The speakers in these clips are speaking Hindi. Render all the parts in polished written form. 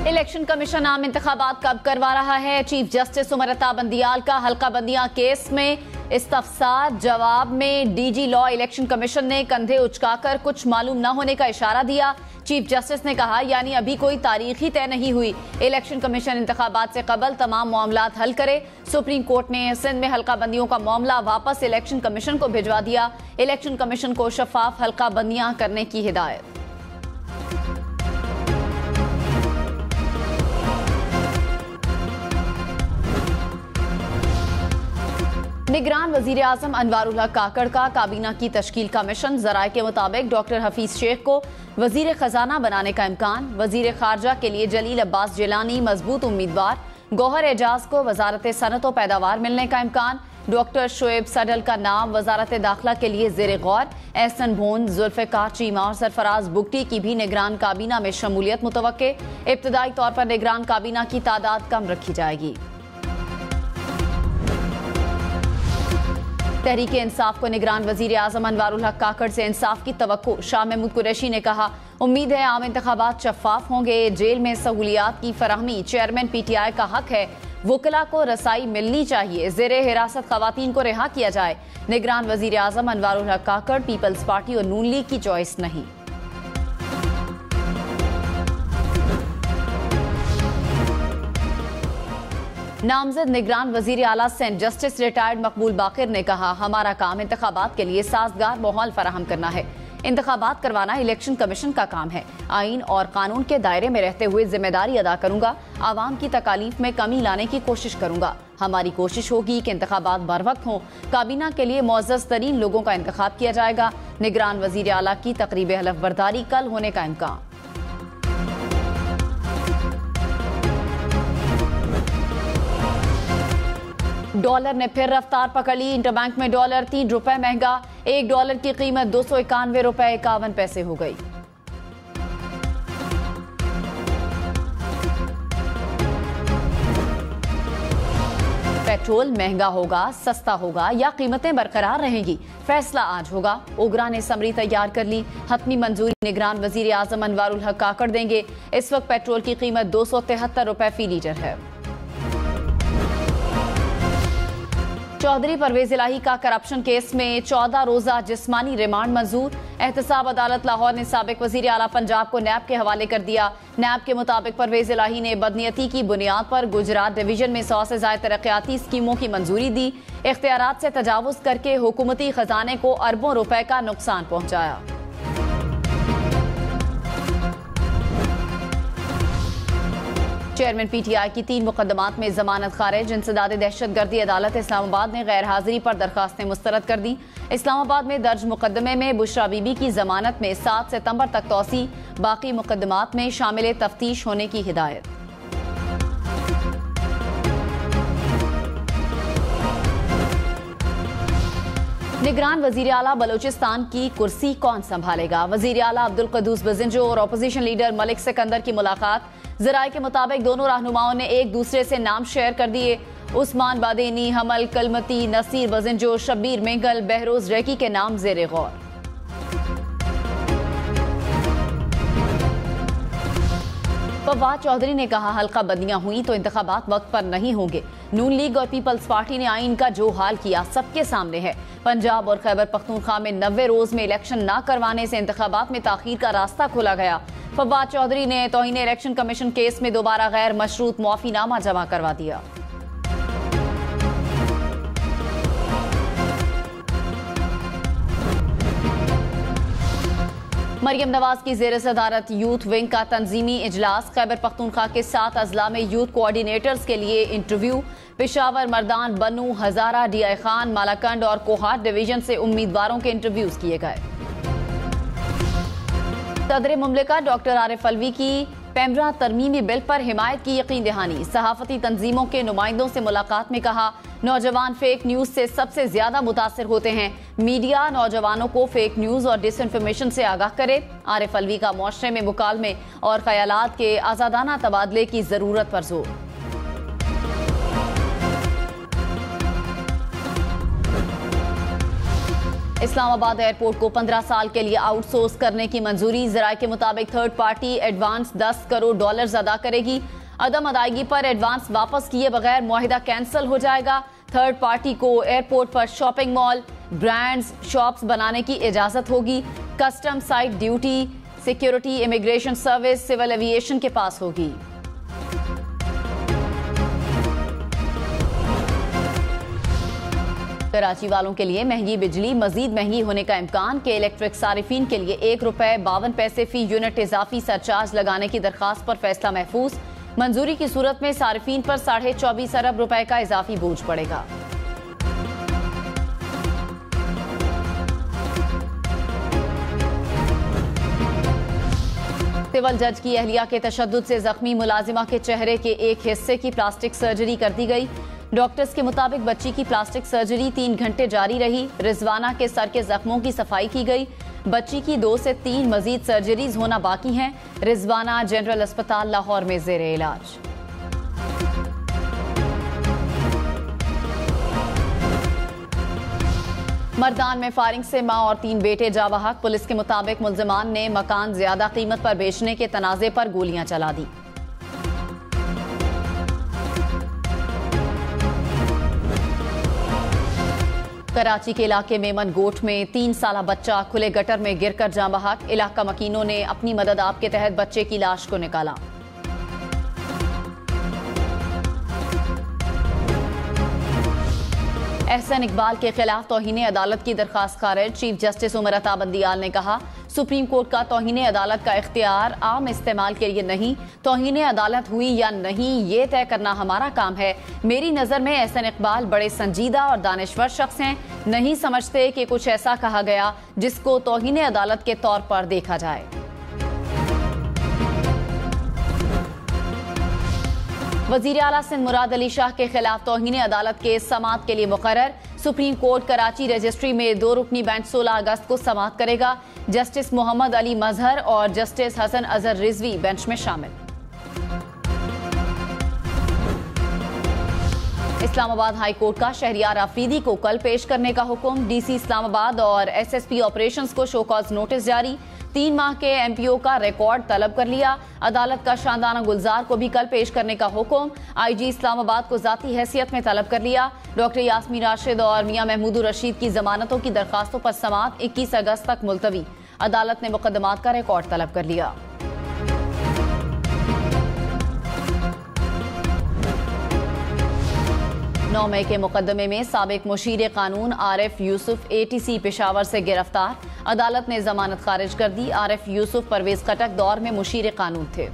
इलेक्शन कमीशन आम इंतखाबात कब करवा रहा है? चीफ जस्टिस उमरता बंदियाल का हल्का बंदियां केस में इस्तफसार जवाब में डीजी लॉ इलेक्शन कमीशन ने कंधे उचकाकर कुछ मालूम न होने का इशारा दिया। चीफ जस्टिस ने कहा यानी अभी कोई तारीख ही तय नहीं हुई। इलेक्शन कमीशन इंतखाबात से कबल तमाम मामलात हल करे। सुप्रीम कोर्ट ने सिंध में हल्का बंदियों का मामला वापस इलेक्शन कमीशन को भिजवा दिया। इलेक्शन कमीशन को शफाफ हल्का बंदियां करने की हिदायत। निगरान वजीर आजम अनवारुल हक काकड़ का काबीना की तश्कील का मिशन। जराये के मुताबिक डॉक्टर हफीज शेख को वजीर खजाना बनाने का इम्कान। वजीर खारजा के लिए जलील अब्बास जिलानी मजबूत उम्मीदवार। गौहर एजाज को वजारत सनत व पैदावार मिलने का इम्कान। डॉक्टर शोएब सडल का नाम वजारत दाखिला के लिए जेर गौर। एहसन भोन, जुल्फ़िकार चीमा और सरफराज बुगटी की भी निगरान काबीना में शमूलियत मुतवक्के। इब्तदाई तौर पर निगरान काबीना की तादाद कम रखी जाएगी। तहरीक इंसाफ को निगरान वजीर आजम अनवारुल हक काकड़ से इंसाफ की तवक्को। शाह महमूद कुरैशी ने कहा उम्मीद है आम इंतखाबात शफाफ होंगे। जेल में सहूलियात की फराहमी चेयरमैन PTI का हक है। वुकला को रसाई मिलनी चाहिए। ज़ेरे हिरासत खवातीन को रिहा किया जाए। निगरान वजीर आजम अनवारुल हक काकड़ पीपल्स पार्टी और नून लीग की चॉइस नहीं। नामजद निगरान वजीर आला सेंट जस्टिस रिटायर्ड मकबूल बाकिर ने कहा हमारा काम इंतखाबात के लिए साजगार माहौल फराहम करना है। इंतखाबात करवाना इलेक्शन कमीशन का काम है। आइन और कानून के दायरे में रहते हुए जिम्मेदारी अदा करूंगा। आवाम की तकालीफ में कमी लाने की कोशिश करूंगा। हमारी कोशिश होगी कि इंतखाबात बरवक्त हों। काबीना के लिए मुअज़्ज़ज़ तरीन लोगों का इंतखाब किया जाएगा। निगरान वजीर आला की तकरीब हलफ बर्दारी कल होने का इम्कान। डॉलर ने फिर रफ्तार पकड़ ली। इंटरबैंक में डॉलर 3 रुपए महंगा। $1 की कीमत 291 रुपए 51 पैसे हो गई। पेट्रोल महंगा होगा, सस्ता होगा या कीमतें बरकरार रहेंगी, फैसला आज होगा। ओगरा ने समरी तैयार कर ली। हतमी मंजूरी निगरान वजीर आजम अनवारुल हक काकड़ देंगे। इस वक्त पेट्रोल की कीमत 273 रुपए फी लीटर है। चौधरी परवेज इलाही का करप्शन केस में 14 रोजा जिस्मानी रिमांड मंजूर। एहतसाब अदालत लाहौर ने साबिक वजीर आला पंजाब को नैब के हवाले कर दिया। नैब के मुताबिक परवेज इलाही ने बदनीयती की बुनियाद पर गुजरात डिवीजन में 100 से ज्यादा तरक्याती स्कीमों की मंजूरी दी। इख्तियारात से तजावुज करके हुकूमती खजाने को अरबों रुपए का नुकसान पहुंचाया। चेयरमैन PTI की 3 मुकदमात में जमानत खारिज। इंसदाद दहशतगर्दी अदालत इस्लामाबाद ने गैर हाजिरी पर दरखास्तें मुस्तरद कर दी। इस्लामाबाद में दर्ज मुकदमे में बुशरा बीबी की जमानत में 7 सितंबर तक तौसी। बाकी मुकदमात में शामिल तफ्तीश होने की हिदायत। निगरान वजीर आला बलोचिस्तान की कुर्सी कौन संभालेगा? वजीर आला अब्दुल कदूस बजिंजो और अपोजिशन लीडर मलिक सिकंदर की मुलाकात। जराये के मुताबिक दोनों रहनुमाओं ने एक दूसरे से नाम शेयर कर दिए। उस्मान बादेनी, हमल कलमती, नसीर बजिंजो, शब्बीर मेंगल, बहरोज रेकी के नाम जेरे गौर। फवाद चौधरी ने कहा हल्का बंदियां हुई तो इंतखाबात वक्त पर नहीं होंगे। नून लीग और पीपल्स पार्टी ने आइन का जो हाल किया सबके सामने है। पंजाब और खैबर पख्तूनख्वा में 90 रोज में इलेक्शन न करवाने से इंतखाबात में ताखीर का रास्ता खोला गया। फवाद चौधरी ने तौहीन इलेक्शन कमीशन केस में दोबारा गैर मशरूत मुआफीनामा जमा करवा दिया। मरियम नवाज की जेर सदारत यूथ विंग का तंजीमी इजलास। खैबर पख्तूनख्वा के 7 अजला में यूथ कोऑर्डिनेटर्स के लिए इंटरव्यू। पेशावर, मर्दान, बनू, हजारा, DI खान, मालाकंड और कोहाट डिवीजन से उम्मीदवारों के इंटरव्यूज किए गए। सदर मुमलिका डॉक्टर आरिफ अलवी की पेमरा तरमीमी बिल पर हिमायत की यकीन दहानी। सहाफती तंजीमों के नुमाइंदों से मुलाकात में कहा नौजवान फेक न्यूज से सबसे ज्यादा मुतासिर होते हैं। मीडिया नौजवानों को फेक न्यूज और डिसइंफॉर्मेशन से आगाह करे। आरिफ अलवी का मुआशरे में मुकालमे और ख्यालात के आजादाना तबादले की जरूरत पर जोर। इस्लामाबाद एयरपोर्ट को 15 साल के लिए आउटसोर्स करने की मंजूरी। ज़राए के मुताबिक थर्ड पार्टी एडवांस $10 करोड़ अदा करेगी। अदम अदायगी पर एडवांस वापस किए बगैर मुआहिदा कैंसिल हो जाएगा। थर्ड पार्टी को एयरपोर्ट पर शॉपिंग मॉल, ब्रांड्स, शॉप्स बनाने की इजाजत होगी। Custom site duty, security, immigration service civil aviation के पास होगी। कराची वालों के लिए महंगी बिजली मजीद महंगी होने का इम्कान के इलेक्ट्रिक सारिफीन के लिए ₹1.52 फी यूनिट इजाफी सरचार्ज लगाने की दरखास्त पर फैसला महफूज। मंजूरी की सूरत में सारिफीन पर ₹24.5 अरब का इजाफी बोझ पड़ेगा। सिविल जज की अहलिया के तशद्दुद से जख्मी मुलाजिमा के चेहरे के एक हिस्से की प्लास्टिक सर्जरी कर दी गई। डॉक्टर्स के मुताबिक बच्ची की प्लास्टिक सर्जरी 3 घंटे जारी रही। रिजवाना के सर के जख्मों की सफाई की गई। बच्ची की 2 से 3 मजीद सर्जरीज होना बाकी हैं। रिजवाना जनरल अस्पताल लाहौर में जेरे इलाज। मर्दान में फायरिंग से मां और 3 बेटे जा बहक। पुलिस के मुताबिक मुल्जिमान ने मकान ज्यादा कीमत पर बेचने के तनाजे पर गोलियां चला दी। कराची के इलाके मेमन गोट में 3 साला बच्चा खुले गटर में गिरकर जाँ बहक। इलाका मकीनों ने अपनी मदद आप के तहत बच्चे की लाश को निकाला। एहसन इकबाल के खिलाफ तौहीन अदालत की दरखास्त खारिज। चीफ जस्टिस उमर अता बंदियाल ने कहा, सुप्रीम कोर्ट का तौहीन अदालत का इख्तियार आम इस्तेमाल के लिए नहीं, तौहीन अदालत हुई या नहीं ये तय करना हमारा काम है। मेरी नज़र में एहसन इकबाल बड़े संजीदा और दानिश्वर शख्स हैं। नहीं समझते कि कुछ ऐसा कहा गया जिसको तौहीन अदालत के तौर पर देखा जाए। वजीर आला सिंध मुराद अली शाह के खिलाफ तौहीन अदालत के समाअत के लिए मुकर्रर। सुप्रीम कोर्ट कराची रजिस्ट्री में 2 रुकनी बेंच 16 अगस्त को समाअत करेगा। जस्टिस मोहम्मद अली मजहर और जस्टिस हसन अजहर रिजवी बेंच में शामिल। इस्लामाबाद हाई कोर्ट का शहरियार आफरीदी को कल पेश करने का हुक्म। डीसी इस्लामाबाद और एसएसपी ऑपरेशंस को शो कॉज नोटिस जारी। 3 माह के एमपीओ का रिकॉर्ड तलब कर लिया। अदालत का शानदाना गुलजार को भी कल पेश करने का हुक्म। आईजी इस्लामाबाद को जाती हैसियत में तलब कर लिया। डॉक्टर यास्मीन राशिद और मियां महमूद रशीद की जमानतों की दरखास्तों पर समाअत 21 अगस्त तक मुलतवी। अदालत ने मुकदमात का रिकॉर्ड तलब कर लिया। नौ मई के मुकदमे में साबिक मुशीर कानून आरिफ यूसुफ एटीसी पेशावर से गिरफ्तार। अदालत ने जमानत खारिज कर दी। आरिफ यूसुफ परवेज खटक दौर में मुशीर कानून थे।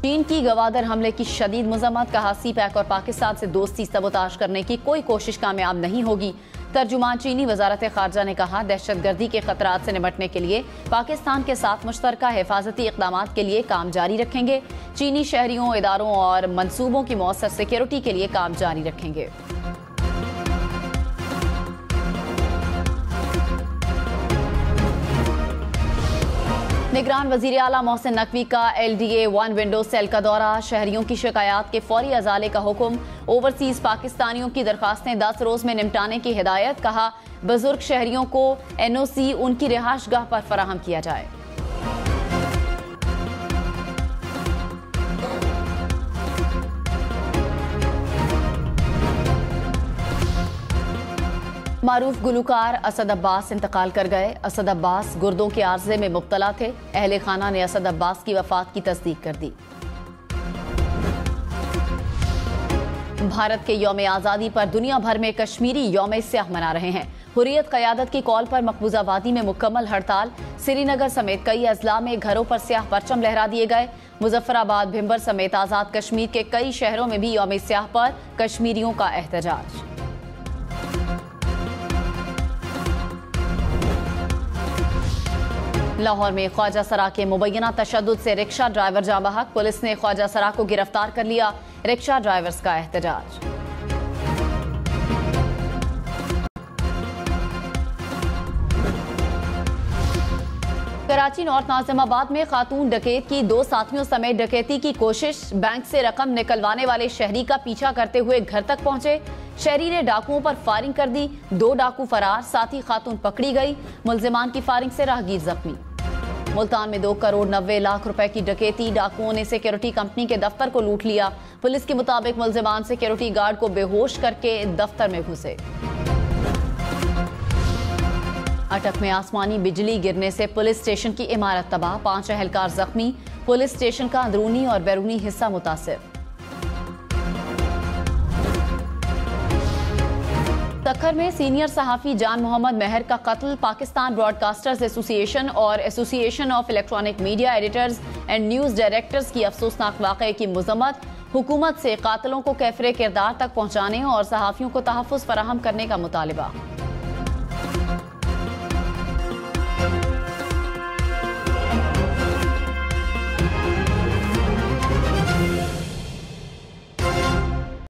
चीन की गवादर हमले की शदीद मजम्मत। कहा, सीपैक और पाकिस्तान से दोस्ती सबोताश करने की कोई कोशिश कामयाब नहीं होगी। तर्जुमान चीनी वजारत खारजा ने कहा, दहशतगर्दी के खतरात से निपटने के लिए पाकिस्तान के साथ मुश्तरका हिफाजती इक़दामात के लिए काम जारी रखेंगे। चीनी शहरियों, इदारों और मंसूबों की मौसर सिक्योरिटी के लिए काम जारी रखेंगे। निगरान वजीर आला मोहसिन नकवी का LDA 1 विंडो सेल का दौरा। शहरियों की शिकायत के फौरी अजाले का हुक्म। ओवरसीज पाकिस्तानियों की दरखास्तें 10 रोज में निपटाने की हिदायत। कहा, बुजुर्ग शहरियों को NOC उनकी रिहाइशगाह पर फराहम किया जाए। मारूफ गुलकार असद अब्बास इंतकाल कर गए। असद अब्बास गुर्दों के आर्जे में मुब्तला थे। अहले खाना ने असद अब्बास की वफात की तस्दीक कर दी। भारत के यौम आज़ादी पर दुनिया भर में कश्मीरी यौम स्याह मना रहे हैं। हुर्रियत क़यादत की कॉल पर मकबूजा वादी में मुकम्मल हड़ताल। श्रीनगर समेत कई अजला में घरों पर स्याह परचम लहरा दिए गए। मुजफ्फराबाद, भिंबर समेत आज़ाद कश्मीर के कई शहरों में भी यौम स्याह पर कश्मीरियों का एहतजाज। लाहौर में ख्वाजा सरा के मुबैना तशद्दुद से रिक्शा ड्राइवर जाँ बहक। पुलिस ने ख्वाजा सरा को गिरफ्तार कर लिया। रिक्शा ड्राइवर्स का एहतजाज। कराची नॉर्थ नाजिमाबाद में खातून डकैत की 2 साथियों समेत डकैती की कोशिश। बैंक से रकम निकलवाने वाले शहरी का पीछा करते हुए घर तक पहुंचे। शहरी ने डाकुओं पर फायरिंग कर दी, 2 डाकू फरार, साथ ही खातून पकड़ी गई। मुलजिमान की फायरिंग से राहगीर जख्मी। मुल्तान में 2 करोड़ 90 लाख रुपए की डकैती, डाकुओं ने सिक्योरिटी कंपनी के दफ्तर को लूट लिया। पुलिस के मुताबिक मुलजिमान सिक्योरिटी गार्ड को बेहोश करके दफ्तर में घुसे। अटक में आसमानी बिजली गिरने से पुलिस स्टेशन की इमारत तबाह, 5 एहलकार जख्मी। पुलिस स्टेशन का अंदरूनी और बैरूनी हिस्सा मुतासिर। तखर में सीनियर सहाफी जान मोहम्मद मेहर का कत्ल, पाकिस्तान ब्रॉडकास्टर्स एसोसिएशन और association of electronic media editors and news directors की अफसोसनाक वाक़े की मजम्मत। हुकूमत से कातिलों को कैफरे किरदार तक पहुंचाने और सहाफियों को तहफ़्फ़ुज़ फराहम करने का मुतालिबा।